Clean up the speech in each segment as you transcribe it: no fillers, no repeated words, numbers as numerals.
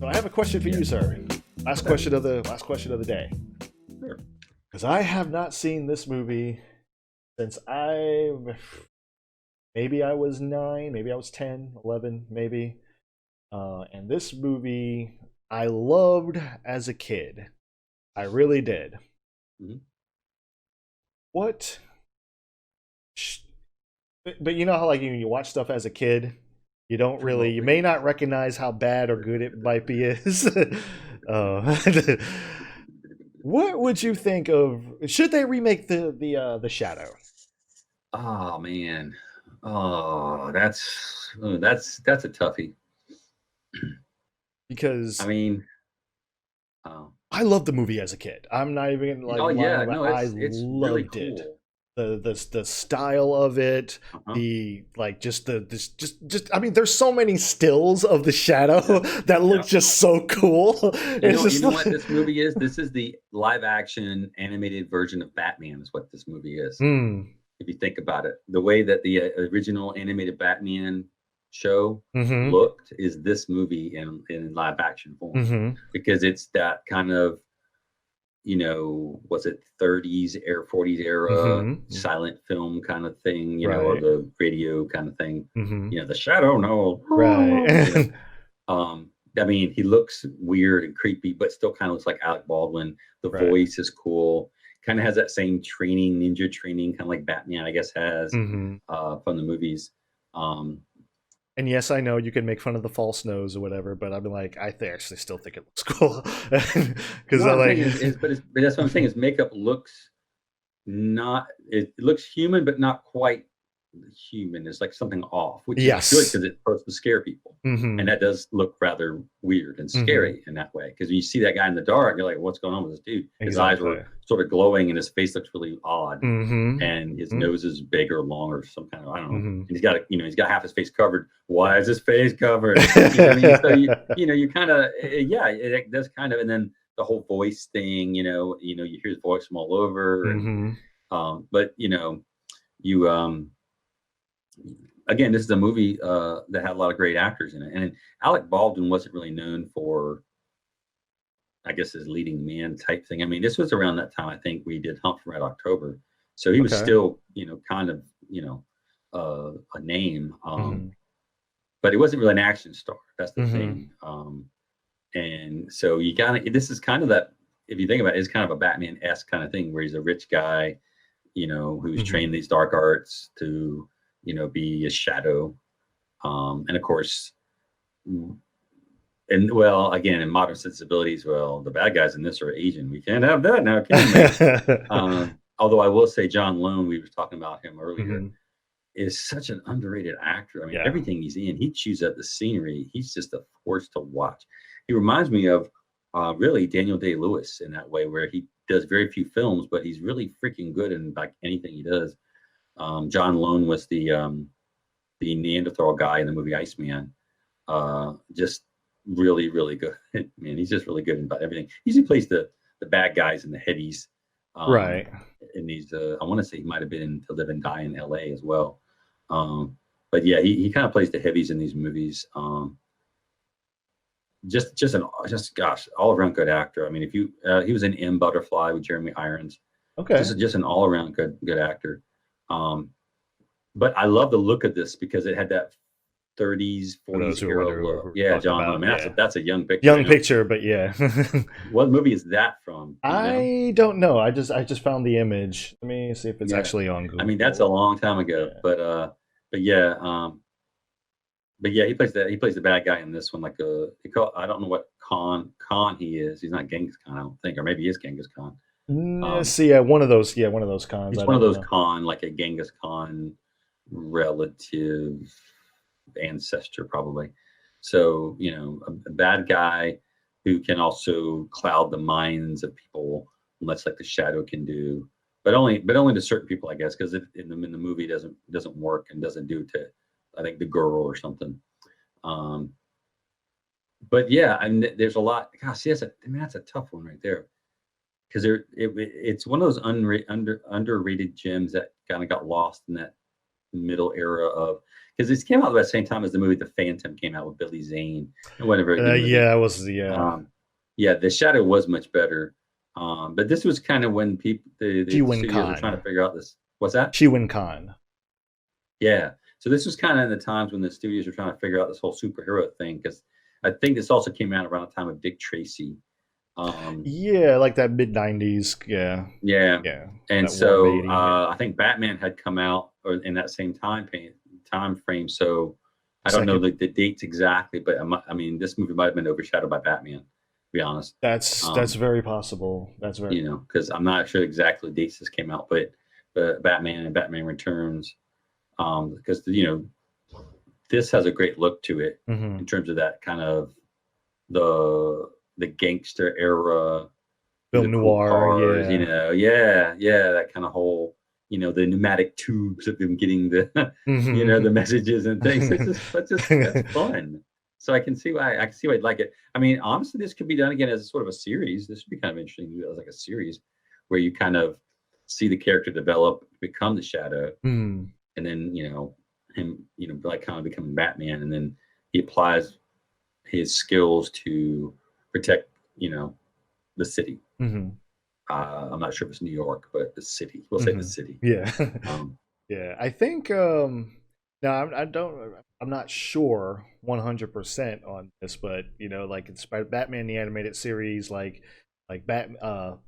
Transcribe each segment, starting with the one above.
So I have a question for you, sir. Last question of the day. Sure. Because I have not seen this movie since maybe I was 9, maybe I was 10, 11, maybe. And this movie I loved as a kid. I really did. Mhm. What? But you know how like you watch stuff as a kid, you may not recognize how bad or good it might be is. uh, what would you think of? Should they remake the Shadow? Oh man. That's a toughie. I Because mean, oh, I loved the movie as a kid. I'm not even like oh lying yeah, about. no, I it's really loved it. cool. The style of it, Uh-huh. the like just the this just I mean, there's so many stills of the Shadow Yeah, that look yeah. just so cool. It's You just know what this movie is? This is the live action animated version of Batman is what this movie is. mm, If you think about it, the way that the original animated Batman show mm-hmm, looked is this movie in live action form mm-hmm, because it's that kind of was it 30s or 40s era mm-hmm. silent film kind of thing, or Right, the radio kind of thing, mm-hmm, the shadow, no, right, I mean, he looks weird and creepy, but still kind of looks like Alec Baldwin. The right. voice is cool. Kind of has that same ninja training, kind of like Batman, I guess, has Mm-hmm. from the movies. Um, And yes, I know you can make fun of the false nose or whatever, but I'm like, actually still think it looks cool because what I I'm like. saying but that's what I'm saying is makeup looks not it looks human, but not quite human. There's like something off, which is good Yes. because it's supposed to scare people. And Mm-hmm. that does look rather weird and Mm-hmm. scary in that way. Because you see that guy in the dark, you're like, what's going on with this dude? His eyes Exactly. were sort of glowing and his face looks really odd. Mm-hmm. And his nose is big or long or some kind of, I don't know. Mm-hmm. And he's got half his face covered. Why is Right. his face covered? You know what I mean? So you kind of, yeah, it does kind of, and then the whole voice thing, you hear his voice from all over. And, Mm-hmm. but you, again, this is a movie that had a lot of great actors in it. And Alec Baldwin wasn't really known for, I guess, his leading man type thing. I mean, this was around that time, I think, we did Hump for Red October. So he was Okay. still, kind of, a name. Mm-hmm. But he wasn't really an action star. That's the Mm-hmm. thing. And so this is kind of that, if you think about it, it's kind of a Batman-esque kind of thing where he's a rich guy, who's Mm-hmm. trained these dark arts to, be a shadow. And of course, and well, again, in modern sensibilities, well, the bad guys in this are Asian. We can't have that now, can we? Although I will say John Lone, we were talking about him earlier, Mm-hmm. is such an underrated actor. I mean, Yeah. everything he's in, he chews up the scenery. He's just a force to watch. He reminds me of really Daniel Day-Lewis in that way, where he does very few films, but he's really freaking good in like anything he does. John Lone was the Neanderthal guy in the movie Iceman. Just really, really good. Man, he's just really good about everything. He usually plays the bad guys and the headies. Um, Right. in these, I want to say he might have been in To Live and Die in L.A. as well. But yeah, he kind of plays the heavies in these movies. Just gosh, all around good actor. I mean, if you he was in M Butterfly with Jeremy Irons. Okay. Just an all around good actor. Um, but I love the look of this because it had that 30s, For 40s those who are era wondering look. what we're Yeah, talking John Lone. about, I mean, yeah. that's a young picture. Young picture, but yeah. What movie is that from? Do you know? I don't know. I just found the image. Let me see if it's Yeah, actually on I mean that's a Google. long time ago. Yeah. But yeah, he plays the bad guy in this one. Like I don't know what Khan he is. He's not Genghis Khan, I don't think, or maybe he is Genghis Khan. Um, See, yeah, one of those. Yeah, one of those cons. he's I one of don't those know. Khan, like a Genghis Khan relative ancestor, probably. So a bad guy who can also cloud the minds of people, much like the shadow can do, but only to certain people, I guess, because in the movie doesn't work and doesn't do to, I think, the girl or something. Um, but yeah, I mean, there's a lot. Gosh, that's a tough one right there because it's one of those underrated gems that kind of got lost in that middle era of, because this came out at the same time as the movie The Phantom came out with Billy Zane. It wasn't a very good movie. Yeah, it was. Yeah, Yeah, The Shadow was much better. But this was kind of when the Jiwin studios were trying to Khan. figure out this. What's that? Jiwin Khan. Yeah. So this was kind of in the times when the studios were trying to figure out this whole superhero thing, because I think this also came out around the time of Dick Tracy. Yeah, like that mid-90s. Yeah, Yeah. yeah. And That Warren so Beatty. Yeah. I think Batman had come out or in that same time frame. So I don't know Second. the dates exactly, but I mean, this movie might have been overshadowed by Batman, to be honest. That's very possible. That's very. You know, because I'm not sure exactly the dates this came out, but Batman and Batman Returns, because you know, this has a great look to it Mm-hmm. in terms of that kind of the gangster era, the Film cool noir. cars, you Yeah. know, that kind of whole, you know, the pneumatic tubes of them getting the, you know, the Mm-hmm. messages and things. That's fun. So I can see why I'd like it. I mean, honestly, this could be done again as sort of a series. This would be kind of interesting to do as like a series where you kind of see the character develop, become the Shadow, Mm. and then you know him, you know, like kind of becoming Batman, and then he applies his skills to protect, you know, the city. Mm-hmm. I'm not sure if it's New York, but the city. We'll say the Mm-hmm. city. Yeah. Um, Yeah. I think. No, I don't. I'm not sure 100% on this, but you know, like it's Batman the animated series, like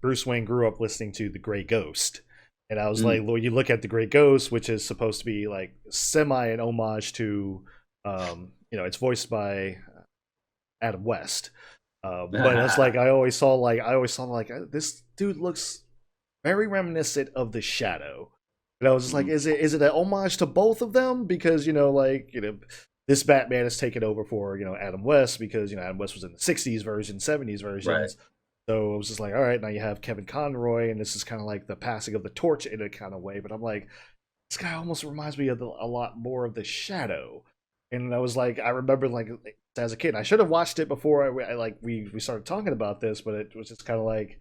Bruce Wayne grew up listening to The Grey Ghost, and I was like, mm, well, you look at The Grey Ghost, which is supposed to be like semi an homage to, you know, it's voiced by Adam West. But it's like I always saw like this dude looks very reminiscent of the Shadow. And I was just like, mm, is it an homage to both of them? Because you know, like you know, this Batman is taken over for you know Adam West because you know Adam West was in the '60s version, '70s right. versions. So it was just like, all right, now you have Kevin Conroy, and this is kind of like the passing of the torch in a kind of way. But I'm like, this guy almost reminds me of a lot more of the Shadow. And I was like, I remember like as a kid, I should have watched it before we started talking about this, but it was just kind of like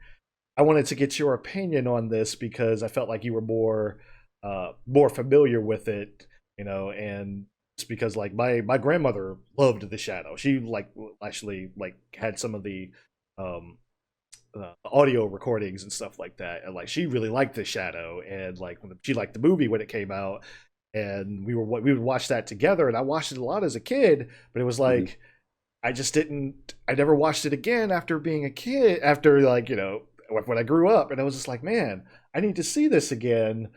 I wanted to get your opinion on this because I felt like you were more familiar with it, you know, and it's because like my grandmother loved the Shadow. She like actually like had some of the um audio recordings and stuff like that, and like she really liked the Shadow, and like when she liked the movie when it came out, and we would watch that together, and I watched it a lot as a kid, but it was Hmm. like I never watched it again after being a kid, after like, you know, when I grew up. And I was just like, man, I need to see this again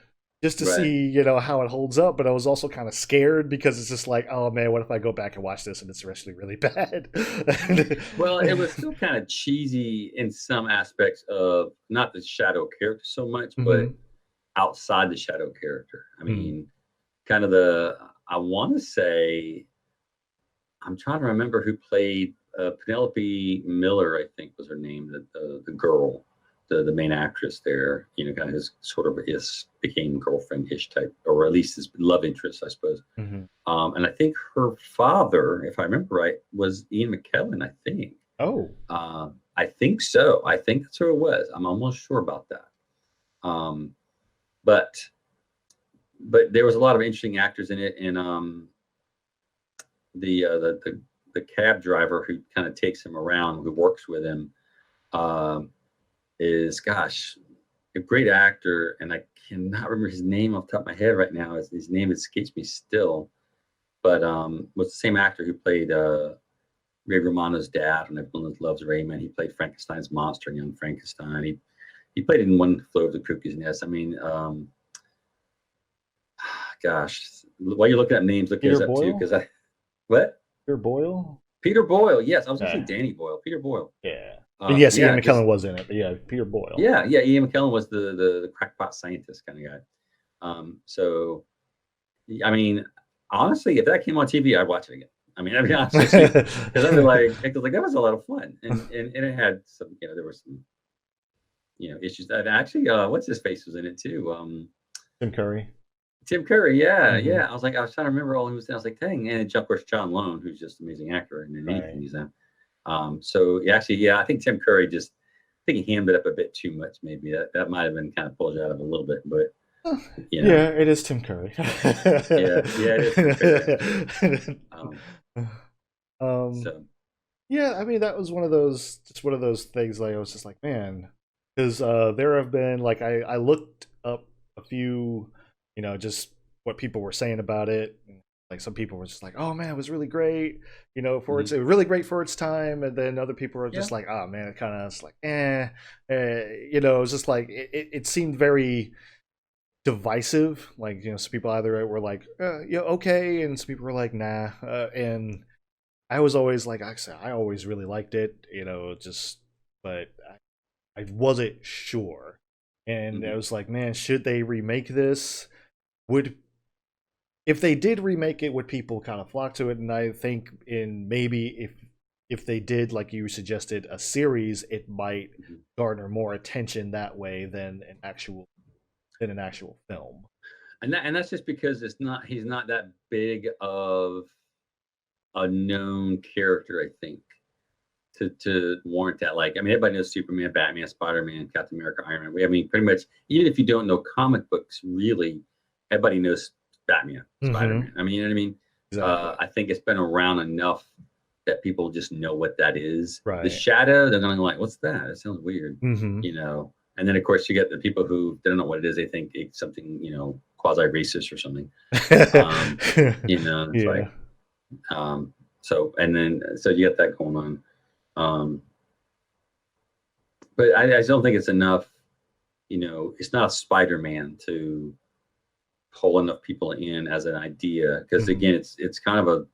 just to Right. see, you know, how it holds up. But I was also kind of scared because it's just like, oh man, what if I go back and watch this and it's actually really bad? Well, it was still kind of cheesy in some aspects of not the Shadow character so much, but Hmm. outside the Shadow character. I Hmm. mean, kind of the, I want to say, I'm trying to remember who played Penelope Miller, I think was her name, the girl, the main actress there. You know, kind of his sort of is became girlfriend ish type, or at least his love interest, I suppose. Hmm. And I think her father, if I remember right, was Ian McKellen. Oh. I think so. I think that's who it was. I'm almost sure about that. Um, but there was a lot of interesting actors in it, and the cab driver who kind of takes him around, who works with him, um, is gosh, a great actor, and I cannot remember his name off the top of my head right now. His name escapes me still, but was the same actor who played Ray Romano's dad and Everyone Loves Raymond. He played Frankenstein's monster in Young Frankenstein. He played in One Flew Over the Cuckoo's Nest. I mean, gosh, while you're looking at names, look Peter his up too, Boyle? because I what Peter Boyle? Peter Boyle. Yes, I was going to say Yeah. Danny Boyle. Peter Boyle. Yeah. And yes, Ian Yeah, just McKellen was in it, but yeah, Peter Boyle. yeah. Ian McKellen was the crackpot scientist kind of guy. So I mean, honestly, if that came on TV, I'd watch it again. I mean, I'd be honest with you, because I'd be like, because like that was a lot of fun, and it had some, you know, there were some, you know, issues that actually, what's his face was in it too. Tim Curry. Tim Curry, yeah, Hmm. yeah. I was trying to remember all he was in. I was like, dang, and of course John Lone, who's just an amazing actor in anything Right. he's in. So yeah, actually, yeah, I think Tim Curry just, I think he hammed it up a bit too much. Maybe that might have been kind of pulled you out of a little bit, but Yeah, it is Tim Curry. Yeah, it is Tim Curry, actually. Um, um, so yeah, I mean that was just one of those things. Like I was just like, man, because there have been like I looked up a few, just what people were saying about it. Like some people were just like, oh man, it was really great, mhm. it was really great for its time, and then other people were Yeah, just like, oh man, it kind of like, it was just like it seemed very divisive. Like some people either were like, yeah, okay, and some people were like, nah, and I was always like I said, I always really liked it, just but I wasn't sure. And I mhm. was like, man, should they remake this? Would If they did remake it, would people kind of flock to it? And I think in maybe if they did, like you suggested, a series, it might Mhm. garner more attention that way than an actual film. And that's just because he's not that big of a known character, I think, to warrant that. Like, I mean, everybody knows Superman, Batman, Spider-Man, Captain America, Iron Man. I mean, pretty much, even if you don't know comic books, really, everybody knows Batman, Mm-hmm. Spider-Man. I mean, you know what I mean? Exactly. I think it's been around enough that people just know what that is. The Right. Shadow, they're going like, "What's that? It sounds weird," Mm-hmm. you know. And then, of course, you get the people who they don't know what it is. They think it's something, quasi racist or something. Um, it's Yeah. like, so, and then, so you get that going on. Um, but I just don't think it's enough. It's not Spider-Man to pull enough people in as an idea because Mm-hmm. again, it's kind of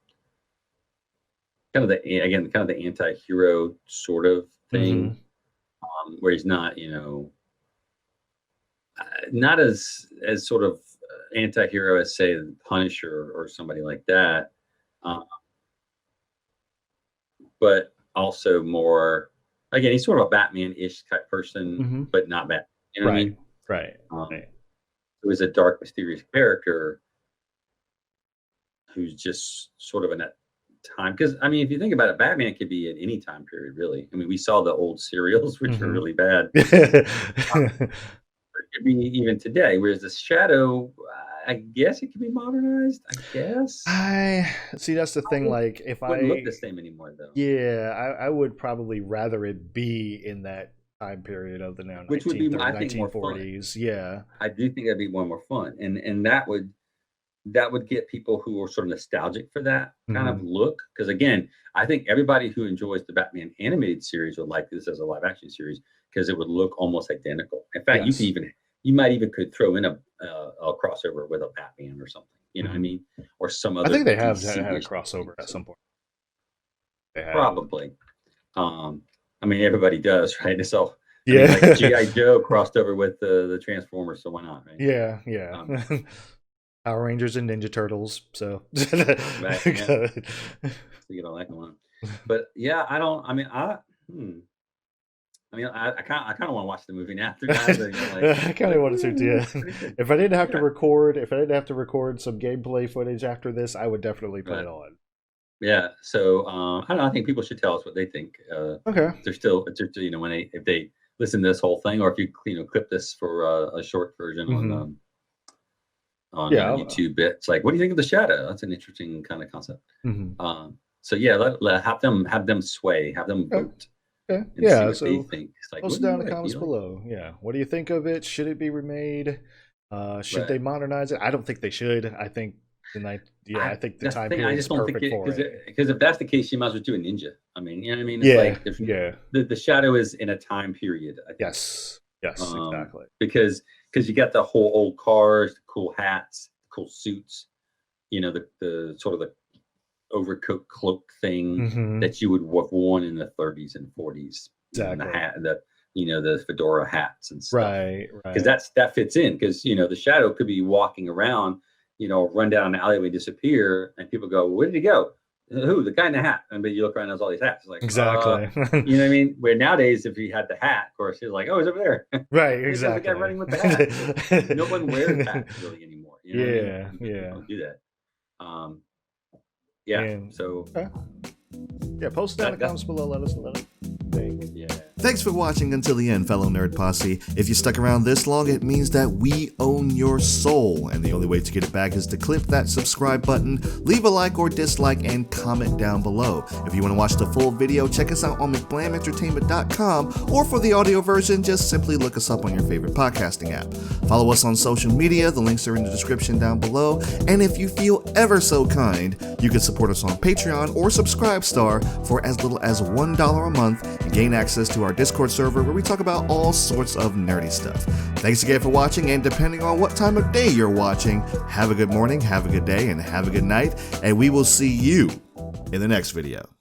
the anti-hero sort of Mm-hmm. thing, where he's not, not as sort of anti-hero as say the Punisher or somebody like that, uh, but also more. Again, he's sort of a Batman-ish type person, Mm-hmm. but not Batman. You know what I Right. mean? Right. Um, Right. who is a dark, mysterious character who's just sort of in that time. Because I mean, if you think about it, Batman could be at any time period, really. I mean, we saw the old serials, which were Mm-hmm. really bad. It could be even today. Whereas the Shadow, I guess it could be modernized. I guess I see. That's the thing. probably Like, if wouldn't look the I, same anymore, though. yeah, I would probably rather it be in that time period of the now Which would be, 1930s, I think, more fun. 1940s. Yeah. I do think that'd be one more fun, and that would get people who are sort of nostalgic for that kind of Mm-hmm. look. Because again, I think everybody who enjoys the Batman animated series would like this as a live action series because it would look almost identical. In fact, Yes. you might even could throw in a crossover with a Batman or something. You know what I Mm-hmm. mean? Or some I think other they have had a DC-ish crossover thing. at So some point. They have. probably. Um, I mean, everybody does, right? So I mean, like Yeah. GI Joe crossed over with the Transformers, so why not, right? Yeah. Yeah. Um, Power Rangers and Ninja Turtles. So. right? Yeah. So you get all that going on. But yeah, I don't. I mean, hmm. I mean, I kind of want to watch the movie now after that. But, I kind of wanted to, "Ooh, yeah. pretty good." Yeah, If I didn't have to record some gameplay footage after this, I would definitely put it right. on. Yeah. So I don't know. I think people should tell us what they think. Okay. If they're still, when if they listen to this whole thing, or if you clip this for a short version Hmm. on Yeah. YouTube, it's like, what do you think of the shadow? That's an interesting kind of concept. Mhm. So yeah, have them sway, have them Okay. vote, Okay. and see Yeah. what they So think. It's like, post what it do down you in the like? Do comments you like? below. Yeah. What do you think of it? Should it be remade? Should they Right. modernize it? I don't think they should. I think I think the That's the time thing. I period is just don't think perfect it for because it. if that's the case, you might as well do a ninja. I mean, you know what I mean? It's Yeah. like there's Yeah. the shadow is in a time period. I think Yes. Yes. um, Exactly. because you got the whole old cars, the cool hats, the cool suits. The sort of the overcoat cloak thing Hmm. that you would have worn in the 30s and 40s. And the Exactly. hat, the fedora hats and stuff. Right. Because Right. that fits in. Because the shadow could be walking around, run down an alleyway, disappear, and people go, "Where did he go? Who? The guy in the hat?" And but you look around, there's all these hats. It's like, Exactly. you know what I mean? Where nowadays, if he had the hat, of course, he's like, "Oh, he's over there." Right. Hey, there's a guy Exactly. running with the hat. But no one wears hats really anymore. You know what I mean? Yeah. People Yeah. don't do that. Yeah. And So okay. Yeah. Post it down in that the that's comments below. Let us think. yeah. Thanks for watching until the end, fellow Nerd Posse. If you stuck around this long, it means that we own your soul, and the only way to get it back is to click that subscribe button, leave a like or dislike, and comment down below. If you want to watch the full video, check us out on McBlamentEntertainment.com, or for the audio version, just simply look us up on your favorite podcasting app. Follow us on social media, the links are in the description down below, and if you feel ever so kind, you can support us on Patreon or Subscribestar for as little as $1 a month and gain access to our Discord server where we talk about all sorts of nerdy stuff. Thanks again for watching, and depending on what time of day you're watching, have a good morning, have a good day, and have a good night, and we will see you in the next video.